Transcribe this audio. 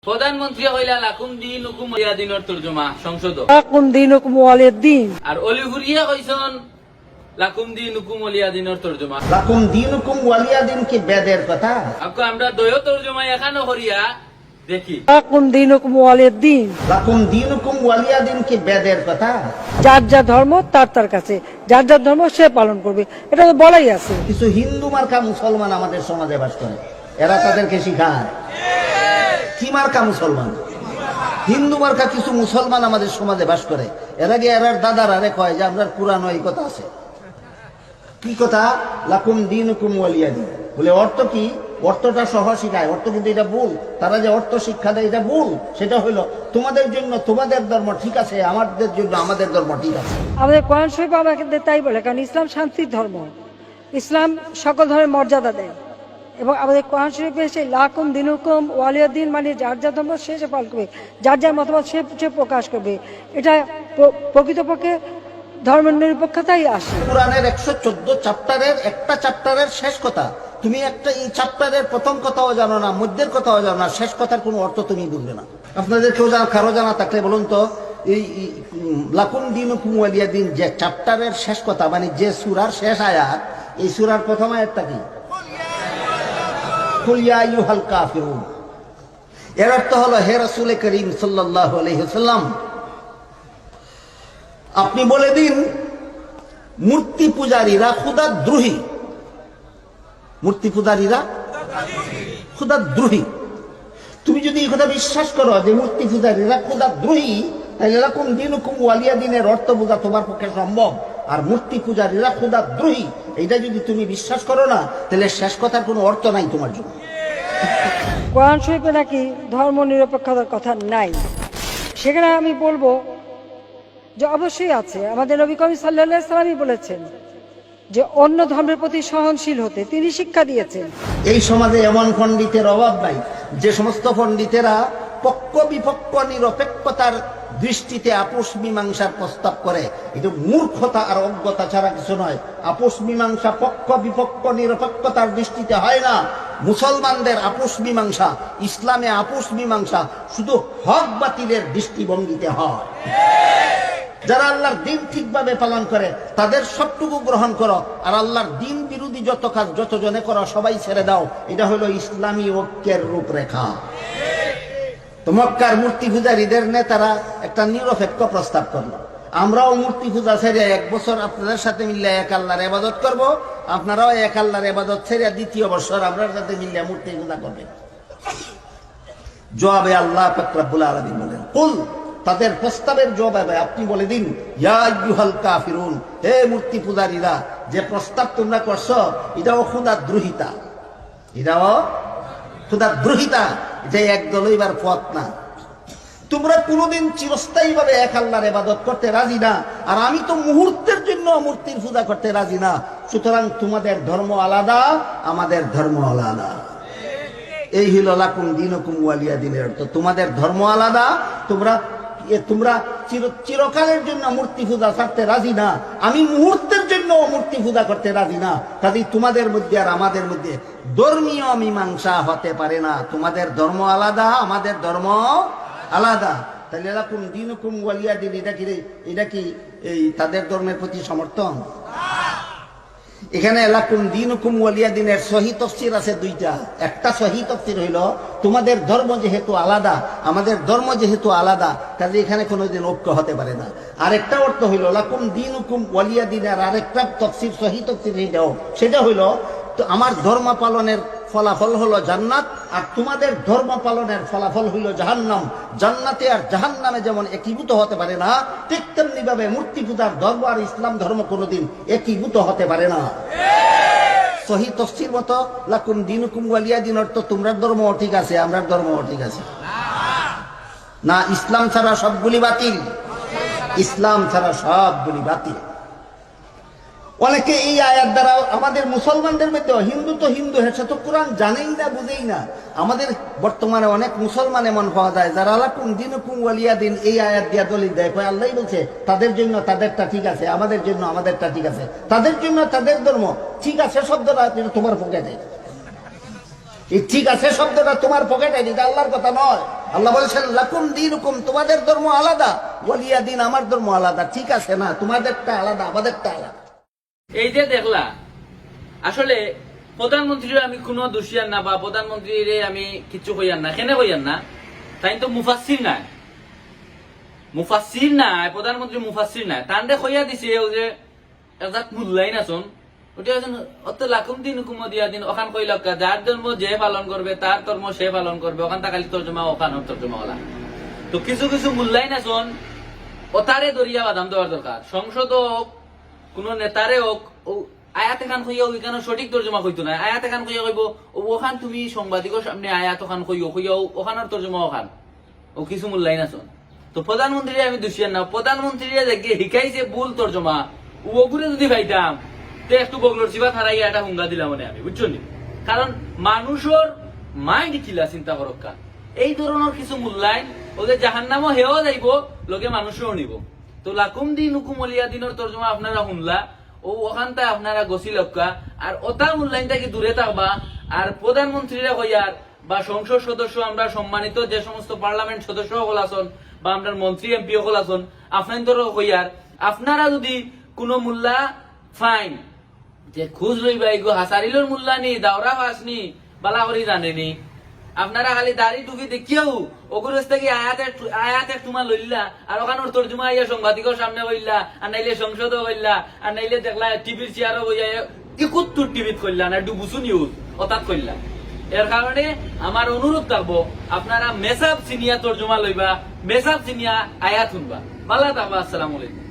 প্রধানমন্ত্রী হইলা লাকুম দীনুকুম ওয়ালিয়া দিনের তরজমা সংসদ লাকুম দীনুকুম ওয়ালিয়া দিন। আর অলিহুরিয়া কইছন লাকুম দীনুকুম ওয়ালিয়া দিনের তরজমা। লাকুম দীনুকুম ওয়ালিয়া দিন কি বেদের কথা? আপনি আমরা দয় তরজমা এখানে করিয়া দেখি। লাকুম দীনুকুম ওয়ালিয়া দিন। লাকুম দীনুকুম ওয়ালিয়া দিন কি বেদের কথা? যার যার ধর্ম তার কাছে, যার যার ধর্ম সে পালন করবে, এটা তো বলাই আছে। কিছু হিন্দু মার্কা মুসলমান আমাদের সমাজে বাস করে, এরা তাদেরকে শিখায় কি মার্কা মুসলমান। হিন্দু মার্কা কিছু মুসলমান আমাদের সমাজে বাস করে, এরা গিয়ে এরার দাদার আরে কয় যে আমরা পুরানো এই কথা আছে। কি কথা? লাকুম দীনুকুম ওয়ালিয়া দিন বলে অর্থ কি? অর্থটা সহ শিখায়, অর্থ কিন্তু এটা ভুল। তারা যে অর্থ শিক্ষা দেয় এটা ভুল। সেটা হইলো তোমাদের জন্য তোমাদের ধর্ম ঠিক আছে, আমাদের জন্য আমাদের ধর্ম ঠিক আছে। আমাদের কোরআন শরীফ আমাকে তাই বলে, কারণ ইসলাম শান্তির ধর্ম, ইসলাম সকল ধর্মের মর্যাদা দেয়। এবং আমাদের কোরআন শরীফে সেই লাকুম দীনুকুম ওয়ালিয়া দিন মানে যার যার ধর্ম সে পালন করবে, যার যার মতামত সে প্রকাশ করবে। এটা প্রকৃতপক্ষে ধর্ম নিরপেক্ষতাই আসে। কোরআনের 114 চ্যাপ্টারের একটা চ্যাপ্টারের শেষ কথা তুমি একটা এই চ্যাপ্টারের প্রথম কথাও জানো না, মধ্যের কথাও জানো না, শেষ কথার কোনো অর্থ তুমি বুঝবে না। আপনাদের কেউ কারো জানা থাকলে বলুন তো, এই লাকুম দীনুকুম ওয়ালিয়া দিন যে চ্যাপ্টারের শেষ কথা মানে যে সূরার শেষ আয়াত, এই সূরার প্রথম আয়াতটা কি? কুল ইয়া আইয়ুহাল কাফিরুন। এর অর্থ হলো হে রাসূল করিম সাল্লাল্লাহু আলাইহি ওয়াসাল্লাম, আপনি বলে দিন মূর্তি পূজারীরা খোদাদ্রোহী, মূর্তি পূজারীরা খোদাদ্রোহী। তুমি যদি এই কথা বিশ্বাস করো যে মূর্তি পূজারীরা খোদাদ্রোহী, তাহলে লাকুম দীনুকুম ওয়ালিয়া দিনের অর্থ বোঝা তোমার পক্ষে সম্ভব। আর মূর্তি পূজারীরা খোদাদ্রোহী এইটা যদি তুমি বিশ্বাস করো না, তাহলে শেষ কথার কোনো অর্থ নাই তোমার জন্য। কোরআন শরীফে নাকি ধর্ম নিরপেক্ষতার কথা নাই। সেখানে আমি বলবো যে অবশ্যই আছে। আমাদের নবী করিম সাল্লাল্লাহু আলাইহি ওয়াসাল্লামই বলেছেন যে অন্য ধর্মের প্রতি সহনশীল হতে, তিনি শিক্ষা দিয়েছেন। এই সমাজে এমন পণ্ডিতের অভাব নাই যে সমস্ত পণ্ডিতেরা পক্ষ বিপক্ষ নিরপেক্ষতার দৃষ্টিতে আপোষ মীমাংসার প্রস্তাব করে। এটা মূর্খতা আর অজ্ঞতা ছাড়া কিছু নয়। আপোষ মীমাংসা পক্ষ বিপক্ষ নিরপেক্ষতার দৃষ্টিতে হয় না। মুসলমানদের আপোষ মীমাংসা, ইসলামে আপোষ মীমাংসা শুধু হক বাতিলের দৃষ্টিভঙ্গিতে হয়। যারা আল্লাহর দিন ঠিকভাবে পালন করে তাদের সবটুকু গ্রহণ করো, আর আল্লাহর দিন বিরোধী যত কাজ যত জনে করো সবাই ছেড়ে দাও। এটা হলো ইসলামী ঐক্যের রূপরেখা। তো মক্কার মূর্তি পূজারীদের নেতারা একটা নিরপেক্ষ প্রস্তাব করলো, আমরাও মূর্তি পূজা ছেড়ে 1 বছর আপনাদের সাথে মিললে এক আল্লাহর ইবাদত করব, আপনারাও এক আল্লাহর ইবাদত ছেড়ে 2য় বছর আপনার সাথে মিললে মূর্তি পূজা করবেন। জবাবে আল্লাহ পাক রব্বুল আলামিন বলেন, কুল, তাদের প্রস্তাবের জবাবে আপনি বলে দিন, ইয়া আইয়ুহাল কাফিরুন, হে মূর্তি পূজারীরা, যে প্রস্তাব তোমরা করছো এটাও খোদাদ্রোহিতা, এটাও খোদাদ্রোহিতা। এটা একদল হইবার পথ না। তোমরা কোনোদিন চিরস্থায়ী ভাবে এক আল্লাহর ইবাদত করতে রাজি না, আর আমি তো মুহূর্তের জন্য মূর্তির পূজা করতে রাজি না। সুতরাং তোমাদের ধর্ম আলাদা, আমাদের ধর্ম আলাদা। এই হলো লাকুম দীনুকুম ওয়ালিয়া দিনের অর্থ। তোমাদের ধর্ম আলাদা, তোমরা চিরকালের জন্য মূর্তি পূজা ছাড়তে রাজি না, আমি মুহূর্তের জন্য মূর্তি পূজা করতে রাজি না। কাজেই তোমাদের মধ্যে আর আমাদের মধ্যে ধর্মীয় মীমাংসা হতে পারে না। তোমাদের ধর্ম আলাদা, আমাদের ধর্ম আলাদা। তাহলে লাকুম দীনুকুম ওয়ালিয়া দিন এটা কি এই তাদের ধর্মের প্রতি সমর্থন? এখানে লাকুম দীনুকুম ওয়ালিয়া দিনের সহি তাফসীর আছে 2টা। একটা সহি তাফসীর হইল তোমাদের ধর্ম যেহেতু আলাদা, আমাদের ধর্ম যেহেতু আলাদা, কাজে এখানে কোনোদিন ঐক্য হতে পারে না। আরেকটা অর্থ হইল লাকুম দীনুকুম ওয়ালিয়া দিনের আরেকটা তাফসীর সহি তাফসীর সেটা হইল তো আমার ধর্ম পালনের ফলাফল হলো জান্নাত, আর তোমাদের ধর্ম পালনের ফলাফল হইল জাহান্নাম। জান্নাতে আর জাহান্নামে যেমন একীভূত হতে পারে না, ঠিক তেমনি ভাবে মূর্তি পূজার ধর্ম আর ইসলাম ধর্ম কোনোদিন একীভূত হতে পারে না। সহি তাফসীর মতো লাকুম দীনুকুম ওয়ালিয়া দিন অর্থ তোমরা ধর্ম ঠিক আছে, আমরার ধর্ম ঠিক আছে না। ইসলাম ছাড়া সবগুলি বাতিল, ইসলাম ছাড়া সবগুলি বাতিল। অনেকে এই আয়াত দ্বারা আমাদের মুসলমানদের মধ্যে হিন্দু তো হিন্দু, সে তো কোরআন জানেই না, বুঝেই না। আমাদের বর্তমানে অনেক মুসলমান এমন পাওয়া যায় যারা লাকুম দীনুকুম ওয়ালিয়া দিন এই আয়াত দিয়া দলিল দেয়, কয় আল্লাহই বলছে তাদের জন্য তাদেরটা ঠিক আছে, আমাদের জন্য আমাদেরটা ঠিক আছে, তাদের জন্য তাদের ধর্ম ঠিক আছে। শব্দটা তোমার পকেটে, এই ঠিক আছে শব্দটা তোমার পকেটে, এটা আল্লাহর কথা নয়। আল্লাহ বলেছেন লাকুম দীনুকুম, তোমাদের ধর্ম আলাদা, ওয়ালিয়া দিন, আমার ধর্ম আলাদা। ঠিক আছে না? তোমাদেরটা আলাদা, আমাদেরটা আলাদা। এই যে দেখলা, আসলে প্রধানমন্ত্রীর আমি কোনো দোষিয়ান না, বা প্রধানমন্ত্রীরে আমি কিছু হইয়ান না, কেন হইয়ান না? তাই তো মুফাসসির নাই, মুফাসসির নাই, প্রধানমন্ত্রী মুফাসসির নাই। তান্ডে হইয়া দিছে ও যে এজাত মূল্যাইন আছেন, ওটা অত লাকুম দিন হুকুম দিয়া দিন, ওখান কইল যার ধর্ম যে পালন করবে তার ধর্ম সে পালন করবে, ওখান তা খালি তর্জমা, ওখান তর্জমা হলা। তো কিছু কিছু মূল্যাইন আছেন, ওতারে দরিয়া বাদাম দেওয়ার দরকার। সংসদ হোক, কোন নেতারে হোক, ও আয়াত এখান কইয়া ওইখানে সঠিক তর্জমা কইতো না, আয়াত এখান কইয়া কইব ওখান তুমি সাংবাদিকের সামনে আয়াত ওখান কইয়া ওখানের তর্জমা ওখান, ও কিছু মূল্যাইন আছেন। তো প্রধানমন্ত্রী আমি দুষিয়ান না, প্রধানমন্ত্রী দেখে শিখাইছে ভুল তর্জমা, ওগুলো যদি ভাইতাম তো একটু বগলোর চিবা হারাইয়া এটা হুঙ্গা দিলাম মানে আমি, বুঝছো নি? কারণ মানুষের মাইন্ড কিলা চিন্তা করক্কা, এই ধরনের কিছু মূল্যায়ন ওদের জাহান্নামও হেও যাইব, লোকে মানুষও নিব। তো লাকুম দিন হুকুম ওলিয়া দিনের তর্জমা আপনারা শুনলা, ও ওখানটা আপনারা গছি লক্কা, আর ওটা মূল্যায়নটা কি দূরে থাকবা। আর প্রধানমন্ত্রীরা হইয়ার বা সংসদ সদস্য, আমরা সম্মানিত যে সমস্ত পার্লামেন্ট সদস্য সকল আছেন, বা আমরা মন্ত্রী এমপি সকল আছেন, আপনাদের হইয়ার আপনারা যদি কোনো মূল্যা ফাইন যে খুঁজ লইবা, এগো হাসারিলোর মূল্যা নি, দাওরা ফাঁসনি, বালা করি জানেনি, আপনারা খালি দাড়ি টুপি দেখিয়াও ওগুলোর থেকে আয়াত এক তোমার লইলা, আর ওখানে তর্জমা আইয়া সাংবাদিকের সামনে হইলা, আর নাইলে সংসদও হইলা, আর নাইলে দেখলা টিভির চেয়ারও বইয়া 71 টিভিত করলা না, ডুবুসু নিউজ অতাত করলা। এর কারণে আমার অনুরোধ থাকবো, আপনারা মেসাব সিনিয়া তর্জমা লইবা, মেসাব সিনিয়া আয়াত শুনবা। ভালো থাকবা। আসসালামু আলাইকুম।